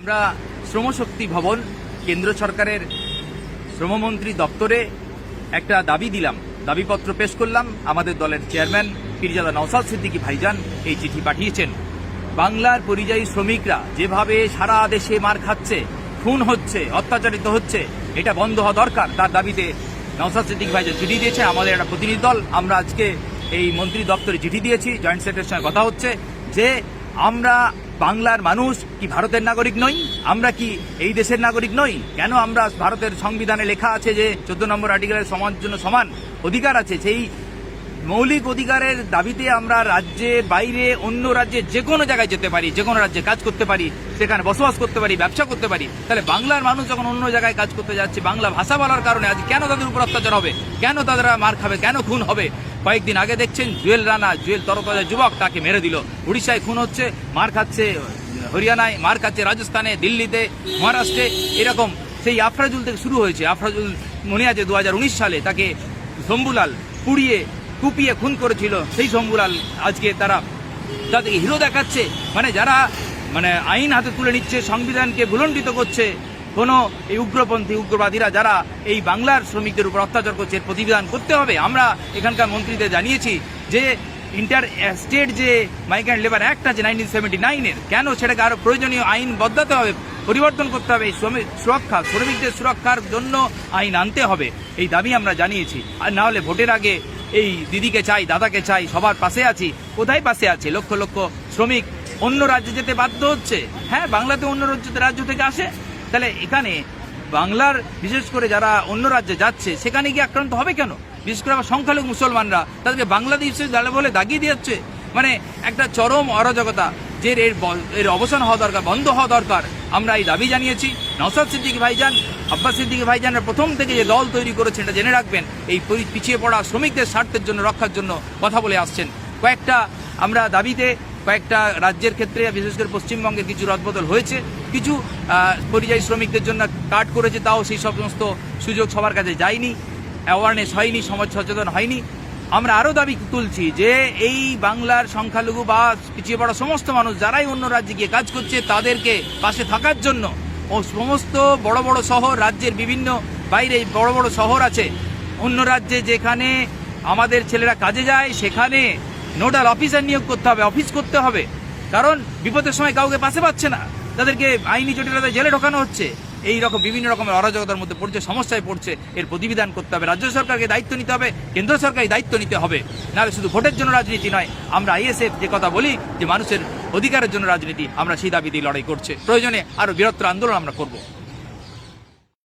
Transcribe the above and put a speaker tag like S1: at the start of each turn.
S1: আমরা শ্রমশক্তি ভবন কেন্দ্র সরকারের শ্রমমন্ত্রী দপ্তরে একটা দাবি দিলাম, দাবিপত্র পেশ করলাম। আমাদের দলের চেয়ারম্যান পীরজাদা নওশাদ সিদ্দিকী ভাইজান এই চিঠি পাঠিয়েছেন। বাংলার পরিযায়ী শ্রমিকরা যেভাবে সারা দেশে মার খাচ্ছে, খুন হচ্ছে, অত্যাচারিত হচ্ছে, এটা বন্ধ হওয়া দরকার। তার দাবিতে নওশাদ সিদ্দিকী ভাইজান চিঠি দিয়েছে। আমাদের একটা প্রতিনিধি দল আমরা আজকে এই মন্ত্রী দপ্তরে চিঠি দিয়েছি। জয়েন্ট সেক্রেটারির সঙ্গে কথা হচ্ছে যে আমরা বাংলার মানুষ কি ভারতের নাগরিক নই? আমরা কি এই দেশের নাগরিক নই? কেন আমরা ভারতের সংবিধানে লেখা আছে যে 14 নম্বর আর্টিকেলের সমাজের জন্য সমান অধিকার আছে, সেই মৌলিক অধিকারের দাবিতে আমরা রাজ্যের বাইরে অন্য রাজ্যে যে কোনো জায়গায় যেতে পারি, যে কোনো রাজ্যে কাজ করতে পারি, সেখানে বসবাস করতে পারি, ব্যবসা করতে পারি। তাহলে বাংলার মানুষ যখন অন্য জায়গায় কাজ করতে যাচ্ছে, বাংলা ভাষা বলার কারণে আজ কেন তাদের উপর অত্যাচার হবে? কেন তারা মার খাবে? কেন খুন হবে? কয়েকদিন আগে দেখছেন জুয়েল রানা, জুয়েল তরতাজা যুবক, তাকে মেরে দিল। উড়িষ্যায় খুন হচ্ছে, মার খাচ্ছে হরিয়ানায়, মার খাচ্ছে রাজস্থানে, দিল্লিতে, মহারাষ্ট্রে। এরকম সেই আফরাজুল থেকে শুরু হয়েছে। আফরাজুল মনে আছে 2019 সালে তাকে শম্ভুলাল পুড়িয়ে কুপিয়ে খুন করেছিল। সেই শম্ভুলাল আজকে তাদেরকে হিরো দেখাচ্ছে। যারা আইন হাতে তুলে নিচ্ছে, সংবিধানকে ভুলণ্ডিত করছে, কোনো এই উগ্রপন্থী উগ্রবাদীরা যারা এই বাংলার শ্রমিকদের উপর অত্যাচার করছে, এর প্রতিবিধান করতে হবে। আমরা এখানকার মন্ত্রীদের জানিয়েছি যে ইন্টার স্টেট যে মাইগ্রেন্ট লেবার অ্যাক্ট আছে 1979-এর, কেন সেটাকে আরো প্রয়োজনীয় আইন বদলাতে হবে, পরিবর্তন করতে হবে। শ্রমিকদের সুরক্ষার জন্য আইন আনতে হবে, এই দাবি আমরা জানিয়েছি। আর না হলে ভোটের আগে এই দিদিকে চাই, দাদাকে চাই, সবার পাশে আছি। কোথায় পাশে আছে? লক্ষ লক্ষ শ্রমিক অন্য রাজ্যে যেতে বাধ্য হচ্ছে। হ্যাঁ, বাংলাতে অন্য রাজ্য থেকে আসে। তাহলে এখানে বাংলার বিশেষ করে যারা অন্য রাজ্যে যাচ্ছে, সেখানে গিয়ে আক্রান্ত হবে কেন? বিশেষ করে আবার সংখ্যালঘু মুসলমানরা তাদেরকে বাংলাদেশে যারা বলে দাগিয়ে দিচ্ছে। একটা চরম অরাজকতা, যে এর অবসান হওয়া দরকার, বন্ধ হওয়া দরকার। আমরা এই দাবি জানিয়েছি। নওশাদ সিদ্দিকী ভাইজান, আব্বাস সিদ্দিকী ভাইজানের প্রথম থেকে যে দল তৈরি করেছেন, এটা জেনে রাখবেন, এই পিছিয়ে পড়া শ্রমিকদের স্বার্থের জন্য, রক্ষার জন্য কথা বলে আসছেন। আমরা দাবিতে কয়েকটা রাজ্যের ক্ষেত্রে, বিশেষ করে পশ্চিমবঙ্গে কিছু রদবদল হয়েছে। কিছু পরিযায়ী শ্রমিকদের জন্য কার্ড করেছে, তাও সেই সমস্ত সুযোগ সবার কাছে যায়নি, অ্যাওয়ারনেস হয়নি, সমাজ সচেতন হয়নি। আমরা আরও দাবি তুলছি যে এই বাংলার সংখ্যালঘু বা পিছিয়ে পড়া সমস্ত মানুষ যারাই অন্য রাজ্যে গিয়ে কাজ করছে, তাদেরকে পাশে থাকার জন্য ও সমস্ত বড় বড় শহর, রাজ্যের বিভিন্ন বাইরে বড় বড় শহর আছে অন্য রাজ্যে, যেখানে আমাদের ছেলেরা কাজে যায়, সেখানে নোডাল অফিসার নিয়োগ করতে হবে, অফিস করতে হবে। কারণ বিপদের সময় কাউকে পাশে পাচ্ছে না, তাদেরকে আইনি জটিলতায় জেলে ঢোকানো হচ্ছে। এই রকম বিভিন্ন রকমের অরাজকতার মধ্যে পড়ছে, সমস্যায় পড়ছে। এর প্রতিবিধান করতে হবে। রাজ্য সরকারকে দায়িত্ব নিতে হবে, কেন্দ্র সরকারকে দায়িত্ব নিতে হবে। নাহলে শুধু ভোটের জন্য রাজনীতি নয়, আমরা আইএসএফ যে কথা বলি যে মানুষের অধিকারের জন্য রাজনীতি, আমরা সেই দাবি দিয়ে লড়াই করছে। প্রয়োজনে আরো বৃহত্তর আন্দোলন আমরা করব।